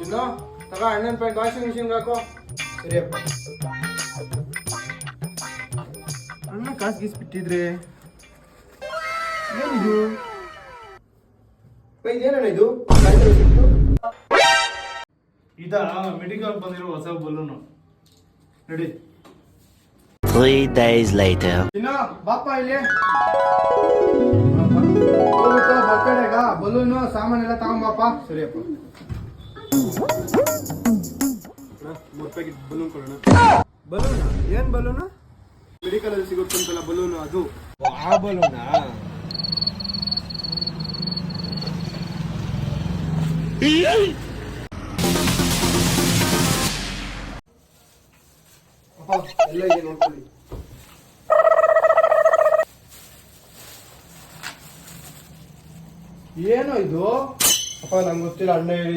ಇನ್ನು ತಗ ಅಣ್ಣನ ಪ್ಯಾಂಟ್ ವಾಷಿಂಗ್ ಮಿಷಿನ್ಗೆ ಹಾಕೋ. ಸರಿಯಪ್ಪ. ಅಣ್ಣ ಕಾಸು ಗೀಸ್ ಬಿಟ್ಟಿದ್ರೆ ಏನಿದು? ಇದೇನಣ್ಣ ಇದು ಸಿಕ್ತು? ಇದಾ ಮೆಡಿಕಲ್ ಬಂದಿರೋ ಹೊಸ ಬಲೂನು ನೋಡಿ. 3 days later. ಇನ್ನು ಬಾಪ ಇಲ್ಲಿ ಹೋಗ್ಬಿಟ್ಟು ಬರ್ತಡೆಗ ಬಲೂನು ಸಾಮಾನೆಲ್ಲ ತಗೊಂಬಾಪ. ಸರಿಯಪ್ಪ. 3 ಪ್ಯಾಕೆಟ್ ಬಲೂನ್ ಕೊಡೋಣ. ಬಲೂನ? ಏನ್ ಬಲೂನು? ಮೆಡಿಕಲ್ ಅಲ್ಲಿ ಸಿಗುತ್ತಂತಲ್ಲ ಬಲೂನು, ಅದು. ಆ ಬಲೂನಾ? ಅಪ್ಪ ಎಲ್ಲ ಇದೆ ನೋಡ್ಕೊಳ್ಳಿ. ಏನೋ ಇದು? ಅಪ್ಪ ನಂಗೆ ಗೊತ್ತಿಲ್ಲ, ಅಣ್ಣ ಹೇಳಿ